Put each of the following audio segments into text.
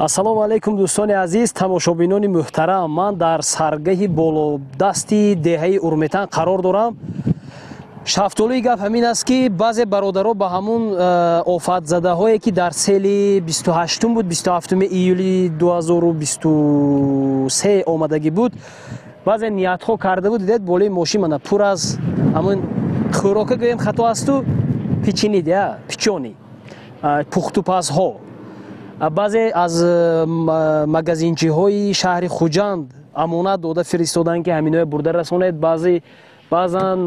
ассалому алайкум дӯстони азиз, тамошобинони муҳтарам. Ман дар саргаҳи болодасти деҳаи Урметан қарор дорам. Шафтолии гап ҳамин аст ки баъзе бародаро ба ҳамун офатзадаҳое ки дар сели 28 буд, 27 июли 2023 омадагӣ буд, баъзе ниятҳо карда буд. Дидед болои мошин мана пур аз ҳамин хӯрока гӯем хато асту печени дия, печёни, пухтупазҳо. баъзе аз магазинчиҳои шаҳри Хуҷанд амонат дода фиристоданд ки ҳаминое бурда расонед. баъзан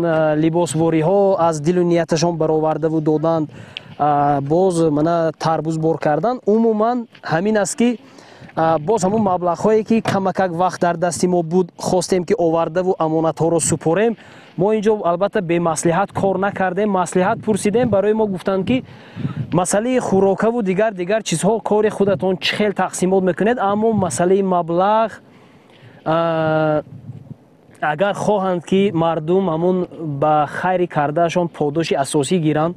либосвориҳо аз дилу нияташон баровардаву доданд, боз мана тарбуз бор карданд. умуман ҳамин аст ки боз ҳамун маблағҳое ки камакак вақт дар дасти мо буд, хостем ки овардаву амонатҳоро супорем. мо инҷо албатта бемаслиҳат кор накардем, маслиҳат пурсидем. Барои мо гуфтанд ки масъалаи хӯрокаву дигар чизҳо кори худатон чӣ хел тақсимот мекунед, аммо масъалаи маблағ агар хоҳанд ки мардум ҳамун ба хайри кардаашон подоши асосӣ гиранд,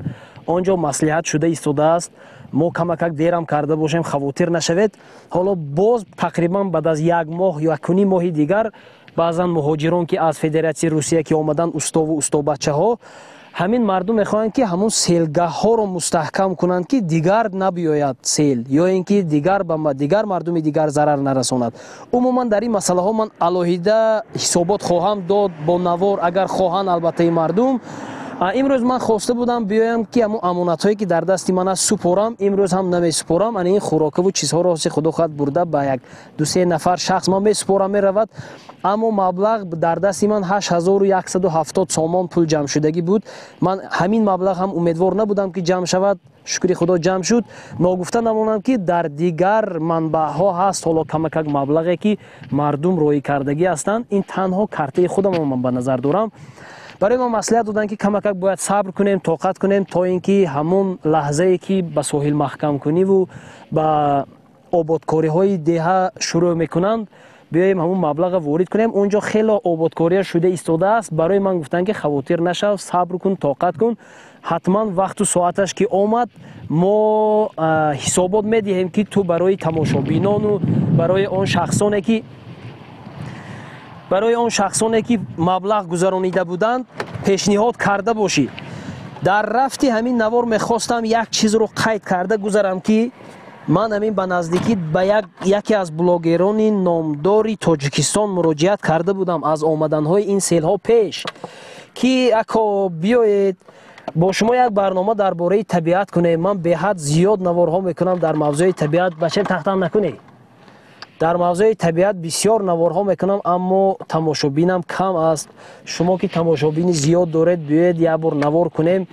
он ҷо маслиҳат шуда истодааст. мо камакак дерам карда бошем, хавотир нашавед. ҳоло боз тақрибан баъд аз 1 моҳ, 1.5 моҳи дигар баъзан муҳоҷирон ки аз Федератсияи Русия ки омадан устову устобачаҳо, ҳамин мардум мехоҳанд ки ҳамун селгаҳҳоро мустаҳкам кунанд ки дигар набиёяд сел, ё ин ки дигар мардуми дигар зарар нарасонад. умуман дар ин масъалаҳо ман алоҳида ҳисобот хоҳам дод бо навор, агар хоҳанд албаттаи мардум. имрӯз ман хоста будам биёям ки ҳамун амонатҳое ки дар дасти ман аст супорам. имрӯз ҳам намесупорам. ана ин хӯрокаву чизҳоро ҳоси худо хоҳад бурда ба 1-2-3 нафар шахс ман месупорам, меравад. аммо маблағ дар дасти ман 8170 сомон пул ҷамъшудагӣ буд. ман ҳамин маблағ ҳам умедвор набудам ки ҷамъ шавад. шукри худо ҷамъ шуд. ногуфта намонам ки дар дигар манбаъҳо ҳаст ҳоло камакак маблағе ки мардум роӣ кардагӣ ҳастанд. ин танҳо картаи худамро ман ба назар дорам. барои мо маслиҳат доданд ки камакак бояд сабр кунем, тоқат кунем то ин ки ҳамун лаҳзае ки ба соҳилмаҳкамкуниву ба ободкориҳои деҳа шурӯъ мекунанд, биёем ҳамун маблаға ворид кунем. он ҷо хело ободкория шуда истодааст. барои ман гуфтанд ки хавотир нашав, сабр кун, тоқат кун. ҳатман вақту соаташ ки омад, мо ҳисобот медиҳем ки ту барои тамошобинону барои он шахсоне ки маблағ гузаронида буданд пешниҳод карда бошӣ. дар рафти ҳамин навор мехостам як чизро қайд карда гузарам ки ман ҳамин ба наздикӣ ба яке аз блогерони номдори Тоҷикистон муроҷиат карда будам аз омаданҳои ин селҳо пеш, ки ако биёед бо шумо як барнома дар бораи табиат кунем. ман беҳад зиёд наворҳо мекунам дар мавзӯи табиат. бачем тахтам накунед. дар мавзӯи табиат бисёр наворҳо мекунам, аммо тамошобинам кам аст. шумо ки тамошобини зиёд доред, биёед як бор навор кунем.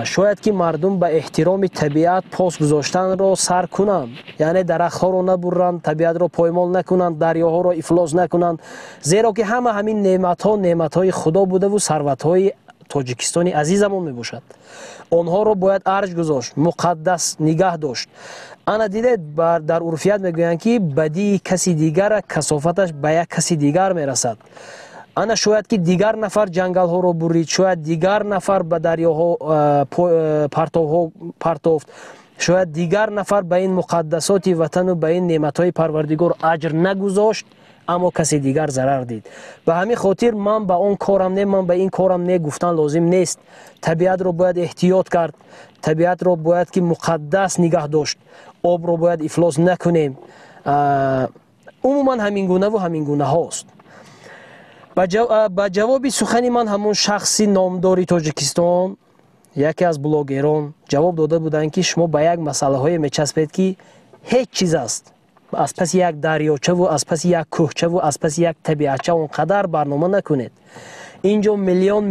шояд ки мардум ба эҳтироми табиат пос гузоштанро сар кунанд, яъне дарахтҳоро набурранд, табиатро поймол накунанд, дарёҳоро ифлос накунанд. зеро ки ҳама ҳамин неъматҳои худо будаву сарватҳои Тоҷикистони азизамон мебошад. онҳоро бояд арҷ гузошт, муқаддас нигаҳ дошт. ана дидед дар урфият мегӯянд ки бадии каси дигара касофаташ ба як каси дигар мерасад. ана шояд ки дигар нафар ҷангалҳоро бурид, шояд дигар нафар ба дарёҳо партофт, шояд дигар нафар ба ин муқаддасоти ватану ба ин неъматҳои парвардигор аҷр нагузошт, аммо каси дигар зарар дид. ба ҳамин хотир ман ба он корам не, ман ба ин корам не гуфтан лозим нест. табиатро бояд эҳтиёт кард, табиатро бояд ки муқаддас нигаҳ дошт, обро бояд ифлос накунем. умуман ҳамин гунаву ҳамин гунаҳост. ба ҷавоби сухани ман ҳамун шахси номдори Тоҷикистон, яке аз блогерон ҷавоб дода буданд ки шумо ба як масъалаҳое мечаспед ки ҳеҷ чиз аст. аз паси як дарёчаву аз паси як кӯҳчаву аз паси як табиатча он қадар барнома накунед. инҷо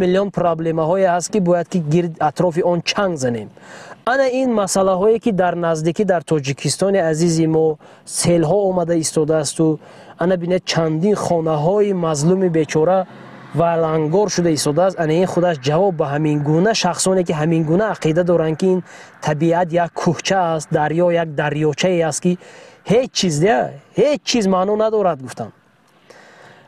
миллион проблемаҳое ҳаст ки бояд ки гирд атрофи он чанг занем. ана ин масъалаҳое ки дар наздикӣ дар Тоҷикистони азизи мо селҳо омада истодаасту, ана бинед чандин хонаҳои мазлуми бечора валангор шуда истодааст. ана ин худаш ҷавоб ба ҳамин гуна шахсоне ки ҳамин гуна ақида доранд ки ин табиат як кӯҳча аст, дарё як дарёчае аст ки ҳеҷ чиз маъно надорад гуфтам.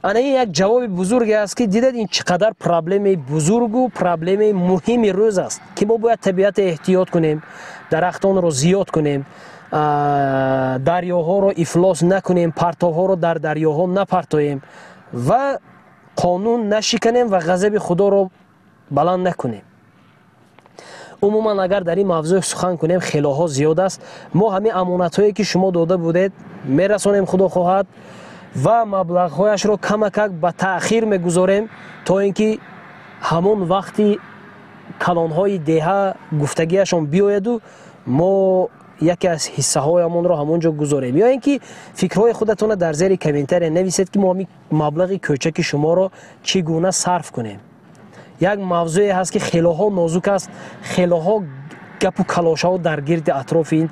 ана ин як ҷавоби бузурге аст ки дидед ин чӣ қадар проблемаи бузургу проблемаи муҳими рӯз аст ки мо бояд табиатро эҳтиёт кунем, дарахтонро зиёд кунем, дарёҳоро ифлос накунем, партовҳоро дар дарёҳо напартоем ва қонун нашиканем ва ғазаби худоро баланд накунем. умуман агар дар ин мавзӯъ сухан кунем хелоҳо зиёд аст. мо ҳамин амонатҳое ки шумо дода будед мерасонем худо хоҳад ва маблағҳояшро камакак ба таъхир мегузорем то ин ки ҳамон вақти калонҳои деҳа гуфтагиашон биёяду мо яке аз ҳиссаҳоямонро ҳамон ҷо гузорем. ё ин ки фикрҳои худатонро дар зери комментария нависед ки мо ҳамин маблағи кӯчаки шуморо чӣ гуна сарф кунем. як мавзӯе ҳаст ки хелоҳо нозук аст. хелоҳо гапу калошаҳо дар гирди атрофи ин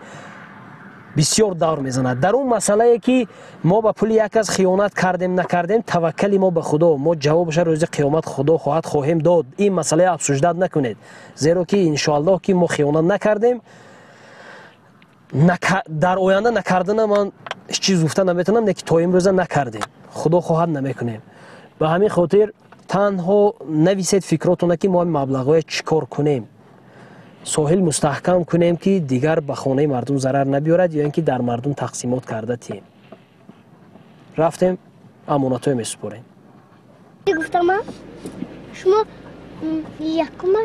бисёр давр мезанад. дар он масъалае ки мо ба пули як аз хиёнат кардем накардем, таваккали мо ба худо, мо ҷавобаша рӯзи қиёмат худо хоҳад хоҳем дод. ин масъалаи афсӯшдат накунед, зеро ки иншоаллоҳ ки мо хиёнат накардем. дар оянда накардана ман ҳеҷ чиз гуфта наметавонам, не ки то имрӯза накардем, худо хоҳад намекунем. ба ҳамин хотир танҳо нависед фикротона ки мо ҳамин маблағҳоя чӣ кор кунем. соҳил мустаҳкам кунем ки дигар ба хонаи мардум зарар набиёрад ё ин ки дар мардум тақсимот карда тием. рафтем амонатҳое месупорем. гуфтам шумо якума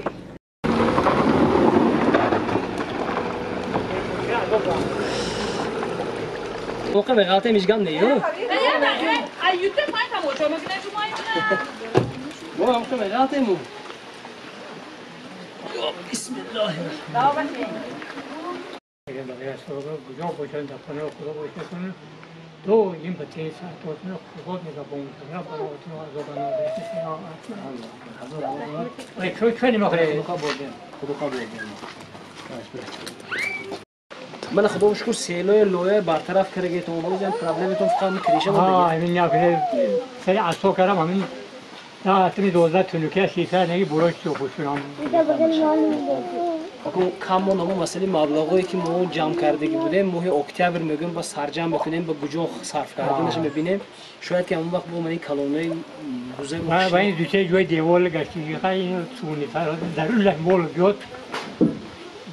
موقع به غلطه میشگم نیو ایوته پای تماشا میکنه تو مای موقع به غلطه مو بسم الله تو این بچه ساعتونه خود نگاه میکنه خیلی مخوره من خدا شکر سیلای لویه برطرف کرده تو اون روزم پرابلمتون فقط میکریشه بود. همین نگه سری عصا کردم همین نه تمی 12 تونوکه شیشه نگی بروش تو خوشونم. اگه کامون همون مسئله مبلغایی که ما جمع کردگی بودیم ماه اکتبر میگم با سرجم بکنیم با گوجه صرف کردنش میبینیم شاید که اون وقت با من کالونای روزه باشه. با این دوچه جوی دیوال گشتی خیلی سونی تر ضرور له مول بیاد.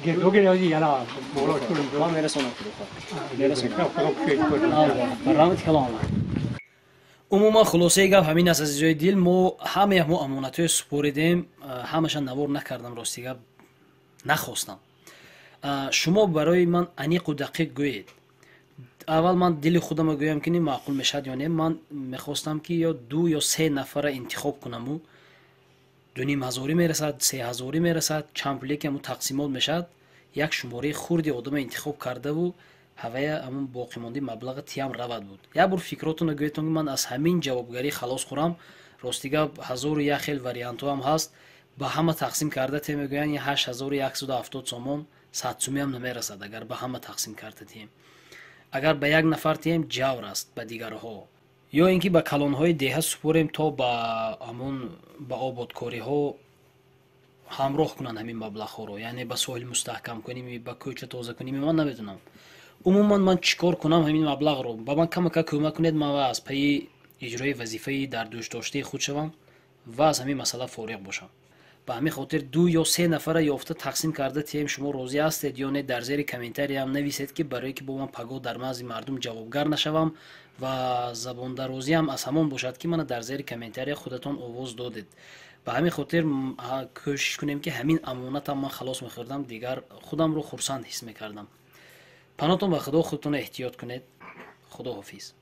گردو گردی یا نه مولا شلون ما میرسونم برنامه کلام عموما خلاصه گپ همین است عزیزای دل ما همه امانت‌های سپردیم همشان نوار نکردم راستی گپ نخواستم شما برای من انیق و دقیق گویید اول من دل خودم گویم که معقول میشد یا نه من میخواستم که یا 2 یا 3 نفر انتخاب کنم و 2500 میرسد 3000 میرسد چند پولی که تقسیمات میشد یک شماره خوردی آدم انتخاب کرده و هوای همون باقی مانده مبلغ تیم رود بود یک بار فکراتون گویتون من از همین جوابگری خلاص خورم راستیگه 1001 خیل واریانت هم هست با همه تقسیم کرده تیم میگوین 8170 سومون 100 سومی هم نمیرسد اگر به همه تقسیم کرده تیم اگر به یک نفر تیم جور است به دیگرها یا اینکه با کلانهای دیه سپوریم تا با همون با آبادکاری ها همراه کنن همین مبلغ ها رو یعنی با ساحل مستحکم کنیم با کوچه تازه کنیم من نمیدونم عموما من چیکار کنم همین مبلغ رو با من کمک کنید من از پی اجرای وظیفه در دوش داشته خود شوم و از همین مسئله فارغ باشم به همین خاطر 2 یا 3 نفر یافته تقسیم کرده تیم شما راضی هستید یا نه در زیر کامنتاری هم نویسید که برای که با من پگاه در مغز مردم جوابگر نشوم و زبان درازی هم از همان باشد که من در زیر کامنتاری خودتون آواز دادید به همین خاطر کوشش کنیم که همین امانت هم من خلاص می‌کردم دیگر خودم رو خرسند حس می‌کردم پناهتون به خدا خودتون احتیاط کنید خدا حافظ